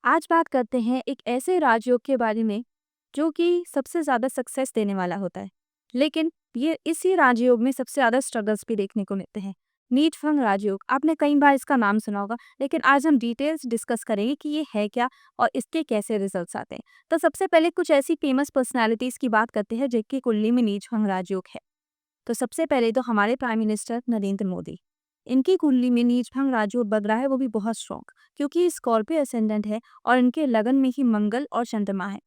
आज बात करते हैं एक ऐसे राजयोग के बारे में जो कि सबसे ज़्यादा सक्सेस देने वाला होता है। लेकिन ये इसी राजयोग में सबसे ज़्यादा स्ट्रगल्स भी देखने को मिलते हैं। नीच फंग राजयोग, आपने कई बार इसका नाम सुना होगा, लेकिन आज हम डिटेल्स डिस्कस करेंगे कि ये है क्या और इसके कैसे रिजल्ट्स आते हैं। तो सबसे पहले कुछ ऐसी फेमस पर्सनालिटीज़ की बात करते हैं जिनकी कुंडली में नीच फंग राजयोग है। तो सबसे पहले तो हमारे प्राइम मिनिस्टर नरेंद्र मोदी, इनकी कुंडली में नीच भंग राजयोग बन रहा है, वो भी बहुत स्ट्रॉन्ग, क्योंकि स्कॉर्पियो असेंडेंट है और इनके लगन में ही मंगल और चंद्रमा है।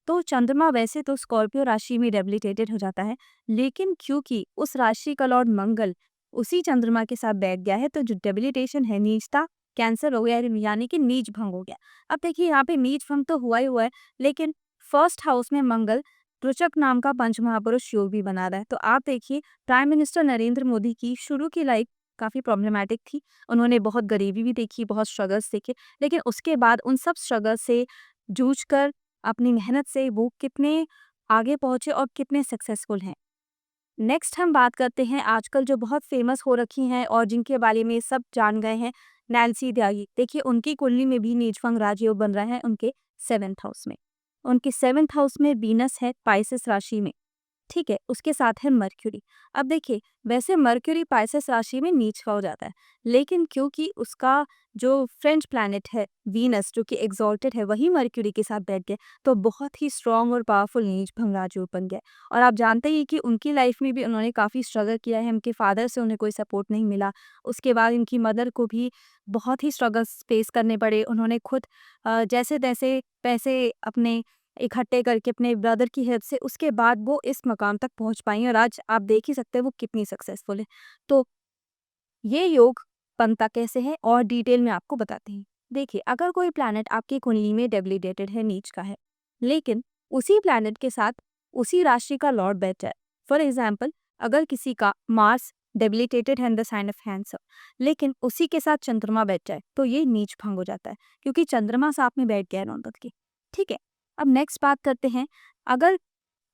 तो चंद्रमा वैसे तो स्कॉर्पियो राशि में डेबिलिटेटेड हो जाता है, लेकिन क्योंकि उस राशि का लॉर्ड मंगल उसी चंद्रमा के साथ बैठ गया है, तो जो डेबिलिटेशन है, नीचता कैंसर हो गया, यानी कि नीच भंग हो गया। अब देखिए, यहाँ पे नीच भंग तो हुआ ही हुआ है, लेकिन फर्स्ट हाउस में मंगल रुचक नाम का पंच महापुरुष योग भी बना रहा है। तो आप देखिए, प्राइम मिनिस्टर नरेंद्र मोदी की शुरू की लाइफ काफ़ी प्रॉब्लमेटिक थी। उन्होंने बहुत गरीबी भी देखी, बहुत स्ट्रगल्स देखे, लेकिन उसके बाद उन सब स्ट्रगल से जूझकर अपनी मेहनत से वो कितने आगे पहुंचे और कितने सक्सेसफुल हैं। नेक्स्ट हम बात करते हैं आजकल जो बहुत फेमस हो रखी हैं और जिनके बारे में सब जान गए हैं, नैन्सी त्यागी। देखिए, उनकी कुंडली में भी नीचफंग राजयोग बन रहा है उनके 7th हाउस में। उनके 7th हाउस में वीनस है पाइसेस राशि में, ठीक है, उसके साथ है मर्क्यूरी। अब देखिए, वैसे मर्क्यूरी पाइसेस राशि में नीच का हो जाता है, लेकिन क्योंकि उसका जो फ्रेंच प्लैनेट है वीनस, जो कि एग्जॉल्टेड है, वही मर्क्यूरी के साथ बैठ गया, तो बहुत ही स्ट्रॉन्ग और पावरफुल नीच भंग राजयोग बन गया। और आप जानते ही कि उनकी लाइफ में भी उन्होंने काफ़ी स्ट्रगल किया है। उनके फादर से उन्हें कोई सपोर्ट नहीं मिला, उसके बाद इनकी मदर को भी बहुत ही स्ट्रगल्स फेस करने पड़े। उन्होंने खुद जैसे तैसे पैसे अपने इकट्ठे करके अपने ब्रदर की हेल्प से उसके बाद वो इस मकाम तक पहुंच पाई, और आज आप देख ही सकते हैं वो कितनी सक्सेसफुल है। तो ये योग बनता कैसे है और डिटेल में आपको बताते हैं। देखिए, अगर कोई प्लैनेट आपकी कुंडली में डेबिलिटेटेड है, नीच का है, लेकिन उसी प्लैनेट के साथ उसी राशि का लॉर्ड बैठा है। फॉर एग्जाम्पल, अगर किसी का मार्स डेबिलिटेटेड है in the sign of Cancer, लेकिन उसी के साथ चंद्रमा बैठ जाए, तो ये नीच भंग हो जाता है, क्योंकि चंद्रमा साथ में बैठ गया है नॉर्मल के। ठीक है, अब नेक्स्ट बात करते हैं, अगर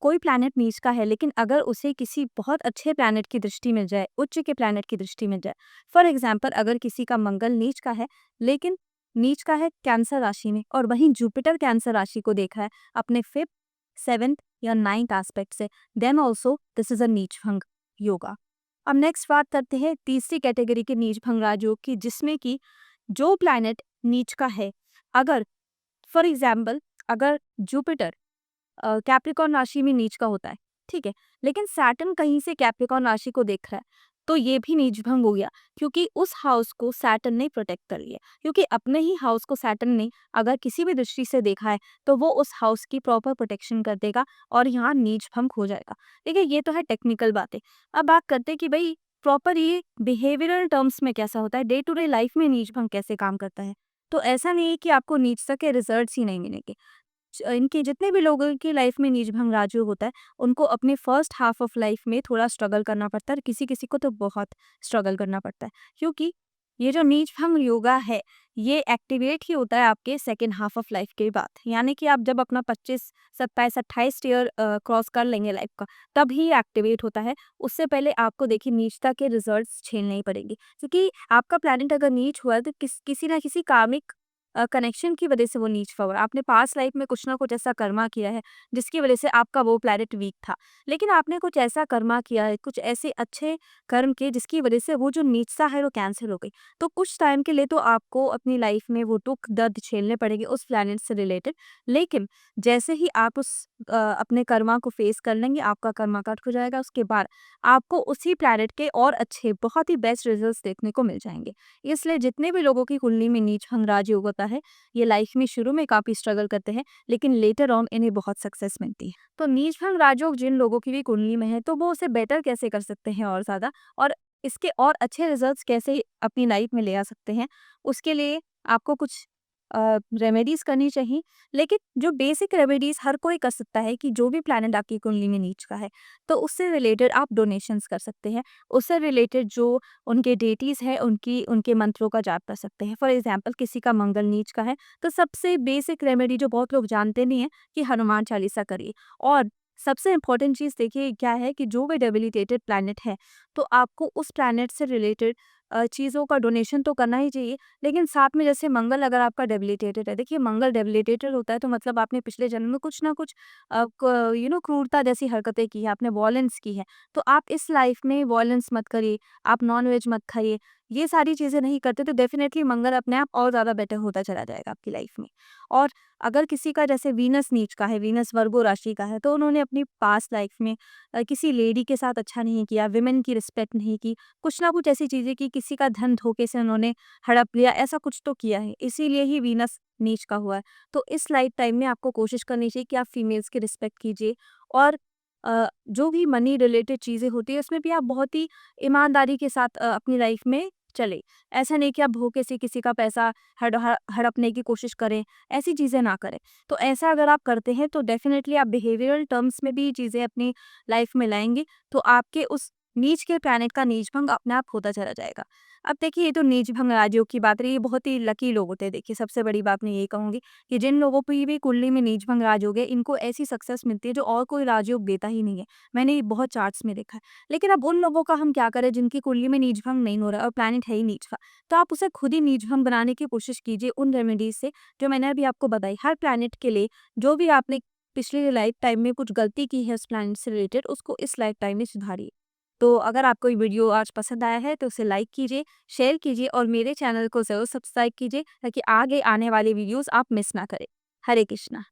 कोई प्लैनेट नीच का है, लेकिन अगर उसे किसी बहुत अच्छे प्लैनेट की दृष्टि मिल जाए, उच्च के प्लैनेट की दृष्टि मिल जाए, फॉर एग्जाम्पल अगर किसी का मंगल नीच का है, लेकिन नीच का है कैंसर राशि में, और वहीं जुपिटर कैंसर राशि को देखा है अपने 5th 7th या 9th एस्पेक्ट से, then also this is a neech bhang yoga. अब नेक्स्ट बात करते हैं तीसरी कैटेगरी के नीच भंग राजयोग की, जिसमें कि जो प्लैनेट नीच का है, अगर फॉर एग्जाम्पल अगर जुपिटर कैप्रिकॉर्न राशि में नीच का होता है, ठीक है, लेकिन सैटर्न कहीं से कैप्रिकॉर्न राशि को देख रहा है, तो ये भी नीच भंग हो गया, क्योंकि उस हाउस को सैटर्न ने प्रोटेक्ट कर लिया। क्योंकि अपने ही हाउस को सैटर्न ने अगर किसी भी दृष्टि से देखा है, तो वो उस हाउस की प्रॉपर प्रोटेक्शन कर देगा और यहाँ नीच भंग हो जाएगा। देखिए, ये तो है टेक्निकल बातें। अब बात करते हैं कि भाई प्रॉपर ये बिहेवियरल टर्म्स में कैसा होता है, डे टू डे लाइफ में नीच भंग कैसे काम करता है। तो ऐसा नहीं है कि आपको नीचता के रिजल्ट्स ही नहीं मिलेंगे। इनके जितने भी लोगों की लाइफ में नीच भंग राजयोग होता है, उनको अपने फर्स्ट हाफ ऑफ लाइफ में थोड़ा स्ट्रगल करना पड़ता है, और किसी किसी को तो बहुत स्ट्रगल करना पड़ता है, क्योंकि ये जो नीच भंग योगा है, ये एक्टिवेट ही होता है आपके सेकेंड हाफ ऑफ लाइफ के बाद। यानी कि आप जब अपना 25 27 28 ईयर क्रॉस कर लेंगे लाइफ का, तब ही एक्टिवेट होता है। उससे पहले आपको देखिए नीचता के रिजल्ट्स झेलने ही पड़ेंगे, क्योंकि आपका प्लैनेट अगर नीच हुआ है, तो किसी ना किसी कार्मिक कनेक्शन की वजह से वो नीच हुआ है। आपने पास्ट लाइफ में कुछ ना कुछ ऐसा कर्मा किया है, जिसकी वजह से आपका वो प्लैनेट वीक था, लेकिन आपने कुछ ऐसा कर्मा किया है, कुछ ऐसे अच्छे कर्म किए, जिसकी वजह से वो जो नीचता है वो कैंसिल हो गई। तो कुछ टाइम के लिए तो आपको अपनी लाइफ में वो दुख दर्द झेलने पड़ेंगे उस प्लैनेट से रिलेटेड, लेकिन जैसे ही आप उस अपने कर्मा को फेस कर लेंगे, आपका कर्मा कट हो जाएगा, उसके बाद आपको उसी प्लैनेट के और अच्छे बहुत ही बेस्ट रिजल्ट्स देखने को मिल जाएंगे। इसलिए जितने भी लोगों की कुंडली में नीच भंग राजयोग होता है, ये लाइफ में शुरू में काफ़ी स्ट्रगल करते हैं, लेकिन लेटर ऑन इन्हें बहुत सक्सेस मिलती है। तो नीच भंग राजयोग जिन लोगों की भी कुंडली में है, तो वो उसे बेटर कैसे कर सकते हैं और ज़्यादा, और इसके और अच्छे रिजल्ट्स कैसे अपनी लाइफ में ले आ सकते हैं, उसके लिए आपको कुछ रेमेडीज़ करनी चाहिए। लेकिन जो बेसिक रेमेडीज़ हर कोई कर सकता है, कि जो भी प्लैनेट आपकी कुंडली में नीच का है, तो उससे रिलेटेड आप डोनेशंस कर सकते हैं। उससे रिलेटेड जो उनके डेटीज़ हैं, उनके मंत्रों का जाप कर सकते हैं। फॉर एग्जाम्पल, किसी का मंगल नीच का है, तो सबसे बेसिक रेमेडी जो बहुत लोग जानते नहीं है, कि हनुमान चालीसा करिए। और सबसे इम्पोर्टेंट चीज़ देखिए क्या है, कि जो भी डेबिलिटेटेड प्लैनेट है, तो आपको उस प्लैनेट से रिलेटेड चीज़ों का डोनेशन तो करना ही चाहिए, लेकिन साथ में जैसे मंगल अगर आपका डेबिलिटेटेड है, देखिए मंगल डेबिलिटेटेड होता है तो मतलब आपने पिछले जन्म में कुछ ना कुछ क्रूरता जैसी हरकतें की है, आपने वॉयलेंस की है। तो आप इस लाइफ में वॉयलेंस मत करिए, आप नॉन-वेज मत खाइए, ये सारी चीज़ें नहीं करते तो डेफ़िनेटली मंगल अपने आप और ज़्यादा बेटर होता चला जाएगा आपकी लाइफ में। और अगर किसी का जैसे वीनस नीच का है, वीनस वर्गो राशि का है, तो उन्होंने अपनी पास्ट लाइफ में किसी लेडी के साथ अच्छा नहीं किया, विमेन की रिस्पेक्ट नहीं की, कुछ ना कुछ ऐसी चीज़ें की, किसी का धन धोखे से उन्होंने हड़प लिया, ऐसा कुछ तो किया है, इसीलिए ही वीनस नीच का हुआ है। तो इस लाइफ टाइम में आपको कोशिश करनी चाहिए कि आप फीमेल्स की रिस्पेक्ट कीजिए और जो भी मनी रिलेटेड चीज़ें होती है उसमें भी आप बहुत ही ईमानदारी के साथ अपनी लाइफ में चलें। ऐसा नहीं कि आप धोखे से किसी का पैसा हड़पने की कोशिश करें, ऐसी चीज़ें ना करें। तो ऐसा अगर आप करते हैं तो डेफ़िनेटली आप बिहेवियरल टर्म्स में भी चीज़ें अपनी लाइफ में लाएँगे, तो आपके उस नीच के प्लैनेट का नीच-भंग अपने आप होता चला जाएगा। अब देखिए ये तो नीच-भंग राजयोग की बात रही, ये बहुत ही लकी लोग होते हैं देखिए, सबसे बड़ी बात मैं यही कहूँगी कि जिन लोगों की भी कुंडली में नीच-भंग राजयोग है, इनको ऐसी सक्सेस मिलती है जो और कोई राजयोग देता ही नहीं है। मैंने ये बहुत चार्ट्स में देखा है। लेकिन अब उन लोगों का हम क्या करें जिनकी कुंडली में नीच-भंग नहीं हो रहा है और प्लैनेट है ही नीच का, तो आप उसे खुद ही नीच-भंग बनाने की कोशिश कीजिए उन रेमेडीज़ से जो मैंने अभी आपको बताई। हर प्लैनेट के लिए जो भी आपने पिछली लाइफ टाइम में कुछ गलती की है उस प्लैनेट से रिलेटेड, उसको इस लाइफ टाइम में सुधारिए। तो अगर आपको ये वीडियो आज पसंद आया है तो उसे लाइक कीजिए, शेयर कीजिए और मेरे चैनल को ज़रूर सब्सक्राइब कीजिए ताकि आगे आने वाले वीडियोज़ आप मिस ना करें। हरे कृष्णा।